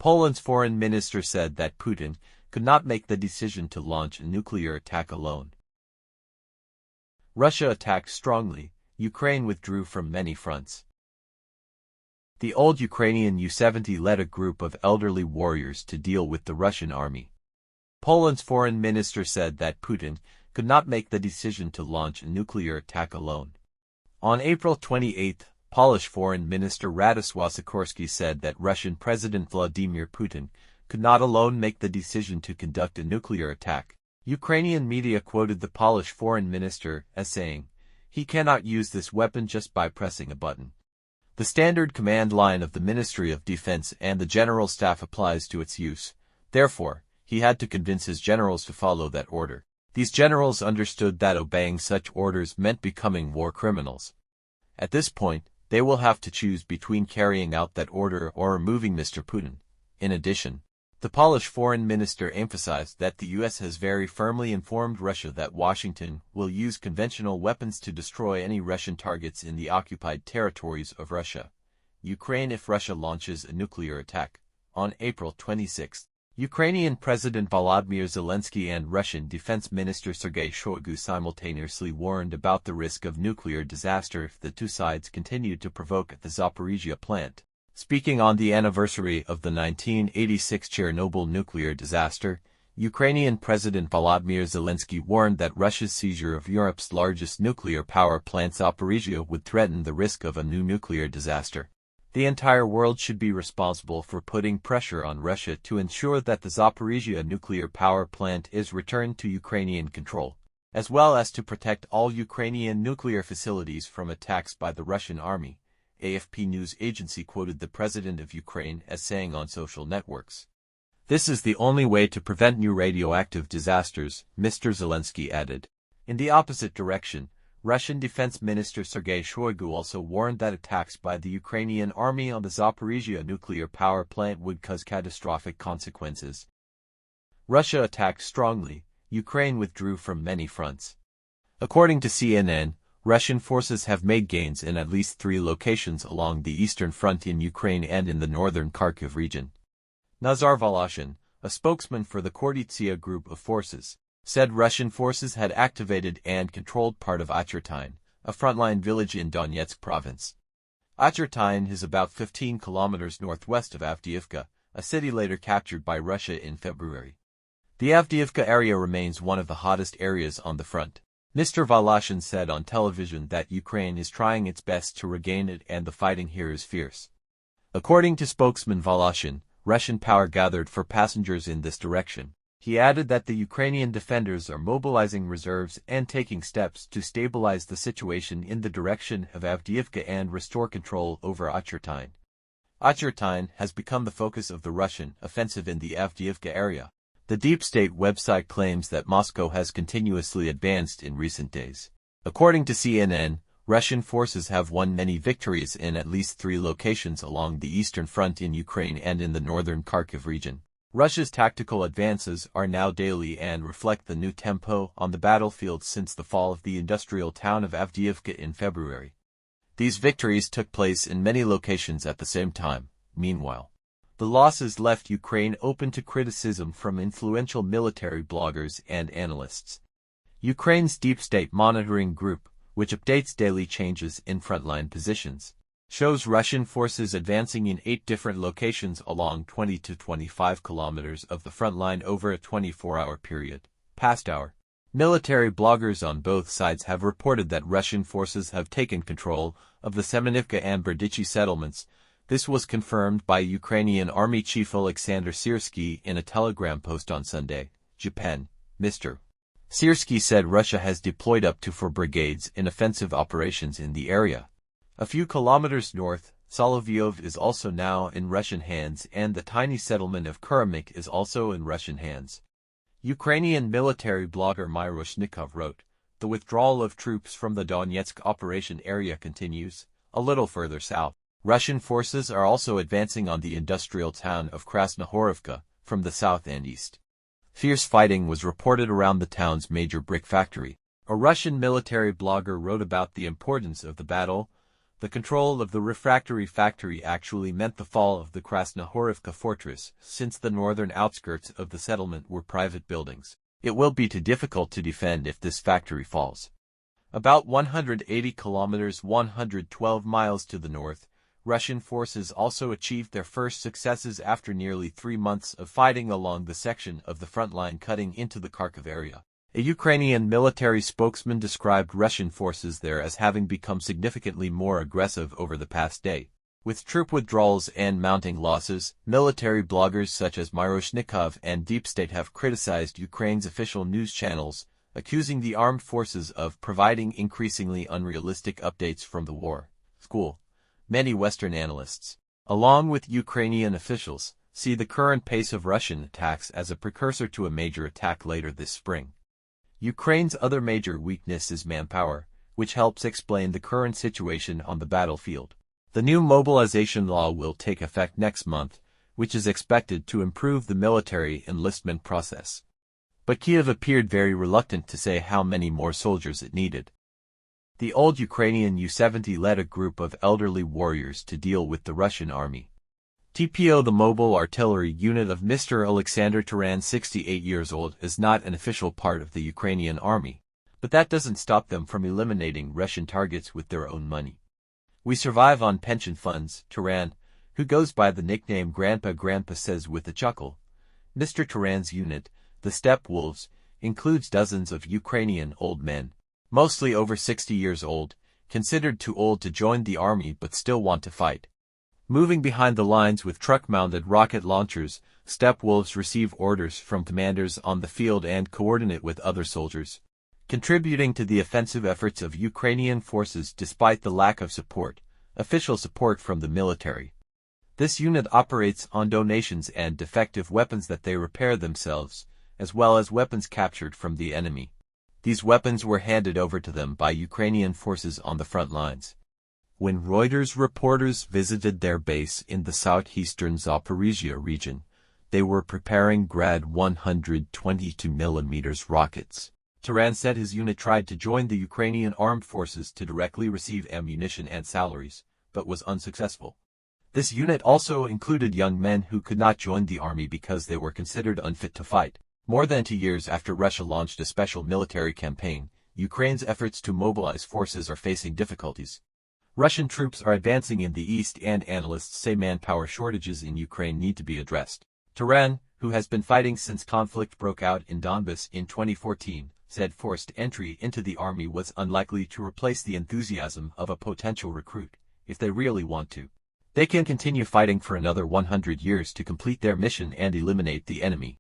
Poland's foreign minister said that Putin could not make the decision to launch a nuclear attack alone. Russia attacked strongly, Ukraine withdrew from many fronts. The old Ukrainian U-70 led a group of elderly warriors to deal with the Russian army. Poland's foreign minister said that Putin could not make the decision to launch a nuclear attack alone. On April 28, Polish Foreign Minister Radosław Sikorski said that Russian President Vladimir Putin could not alone make the decision to conduct a nuclear attack. Ukrainian media quoted the Polish foreign minister as saying, "He cannot use this weapon just by pressing a button." The standard command line of the Ministry of Defense and the General Staff applies to its use. Therefore, he had to convince his generals to follow that order. These generals understood that obeying such orders meant becoming war criminals. At this point, they will have to choose between carrying out that order or removing Mr. Putin. In addition, the Polish foreign minister emphasized that the U.S. has very firmly informed Russia that Washington will use conventional weapons to destroy any Russian targets in the occupied territories of Russia, Ukraine if Russia launches a nuclear attack. On April 26, Ukrainian President Volodymyr Zelensky and Russian Defense Minister Sergei Shoigu simultaneously warned about the risk of nuclear disaster if the two sides continued to provoke at the Zaporizhzhia plant. Speaking on the anniversary of the 1986 Chernobyl nuclear disaster, Ukrainian President Volodymyr Zelensky warned that Russia's seizure of Europe's largest nuclear power plant Zaporizhzhia would threaten the risk of a new nuclear disaster. The entire world should be responsible for putting pressure on Russia to ensure that the Zaporizhzhia nuclear power plant is returned to Ukrainian control, as well as to protect all Ukrainian nuclear facilities from attacks by the Russian army, AFP news agency quoted the president of Ukraine as saying on social networks. "This is the only way to prevent new radioactive disasters," Mr. Zelensky added. In the opposite direction, Russian Defense Minister Sergei Shoigu also warned that attacks by the Ukrainian army on the Zaporizhzhia nuclear power plant would cause catastrophic consequences. Russia attacked strongly, Ukraine withdrew from many fronts. According to CNN, Russian forces have made gains in at least 3 locations along the eastern front in Ukraine and in the northern Kharkiv region. Nazar Voloshin, a spokesman for the Khortytsia group of forces, said Russian forces had activated and controlled part of Achertine, a frontline village in Donetsk province. Achertine is about 15 kilometers northwest of Avdiivka, a city later captured by Russia in February. The Avdiivka area remains one of the hottest areas on the front. Mr. Voloshin said on television that Ukraine is trying its best to regain it and the fighting here is fierce. According to spokesman Voloshin, Russian power gathered for passengers in this direction. He added that the Ukrainian defenders are mobilizing reserves and taking steps to stabilize the situation in the direction of Avdiivka and restore control over Achertine. Achertine has become the focus of the Russian offensive in the Avdiivka area. The Deep State website claims that Moscow has continuously advanced in recent days. According to CNN, Russian forces have won many victories in at least 3 locations along the eastern front in Ukraine and in the northern Kharkiv region. Russia's tactical advances are now daily and reflect the new tempo on the battlefield since the fall of the industrial town of Avdiivka in February. These victories took place in many locations at the same time. Meanwhile, the losses left Ukraine open to criticism from influential military bloggers and analysts. Ukraine's Deep State Monitoring Group, which updates daily changes in frontline positions, shows Russian forces advancing in 8 different locations along 20 to 25 kilometers of the front line over a 24-hour period. Past hour, military bloggers on both sides have reported that Russian forces have taken control of the Semenivka and Berdichi settlements. This was confirmed by Ukrainian Army Chief Alexander Syrsky in a telegram post on Sunday. Japan, Mr. Syrsky said Russia has deployed up to 4 brigades in offensive operations in the area. A few kilometers north, Solovyov is also now in Russian hands and the tiny settlement of Kuramik is also in Russian hands. Ukrainian military blogger Myroshnikov wrote, "The withdrawal of troops from the Donetsk operation area continues. A little further south, Russian forces are also advancing on the industrial town of Krasnohorovka from the south and east." Fierce fighting was reported around the town's major brick factory. A Russian military blogger wrote about the importance of the battle. The control of the refractory factory actually meant the fall of the Krasnohorivka fortress, since the northern outskirts of the settlement were private buildings. It will be too difficult to defend if this factory falls. About 180 kilometers 112 miles to the north, Russian forces also achieved their first successes after nearly 3 months of fighting along the section of the front line cutting into the Kharkiv area. A Ukrainian military spokesman described Russian forces there as having become significantly more aggressive over the past day. With troop withdrawals and mounting losses, military bloggers such as Miroshnikov and Deep State have criticized Ukraine's official news channels, accusing the armed forces of providing increasingly unrealistic updates from the war. Many Western analysts, along with Ukrainian officials, see the current pace of Russian attacks as a precursor to a major attack later this spring. Ukraine's other major weakness is manpower, which helps explain the current situation on the battlefield. The new mobilization law will take effect next month, which is expected to improve the military enlistment process. But Kiev appeared very reluctant to say how many more soldiers it needed. The old Ukrainian U-70 led a group of elderly warriors to deal with the Russian army. TPO, the mobile artillery unit of Mr. Alexander Taran, 68 years old, is not an official part of the Ukrainian army, but that doesn't stop them from eliminating Russian targets with their own money. We survive on pension funds, Taran, who goes by the nickname Grandpa says with a chuckle. Mr. Taran's unit, the Steppe Wolves, includes dozens of Ukrainian old men, mostly over 60 years old, considered too old to join the army but still want to fight. Moving behind the lines with truck-mounted rocket launchers, Steppe Wolves receive orders from commanders on the field and coordinate with other soldiers, contributing to the offensive efforts of Ukrainian forces despite the lack of official support from the military. This unit operates on donations and defective weapons that they repair themselves, as well as weapons captured from the enemy. These weapons were handed over to them by Ukrainian forces on the front lines. When Reuters reporters visited their base in the southeastern Zaporizhia region, they were preparing Grad 122mm rockets. Taran said his unit tried to join the Ukrainian armed forces to directly receive ammunition and salaries, but was unsuccessful. This unit also included young men who could not join the army because they were considered unfit to fight. More than 2 years after Russia launched a special military campaign, Ukraine's efforts to mobilize forces are facing difficulties. Russian troops are advancing in the east and analysts say manpower shortages in Ukraine need to be addressed. Taran, who has been fighting since conflict broke out in Donbas in 2014, said forced entry into the army was unlikely to replace the enthusiasm of a potential recruit. If they really want to, they can continue fighting for another 100 years to complete their mission and eliminate the enemy.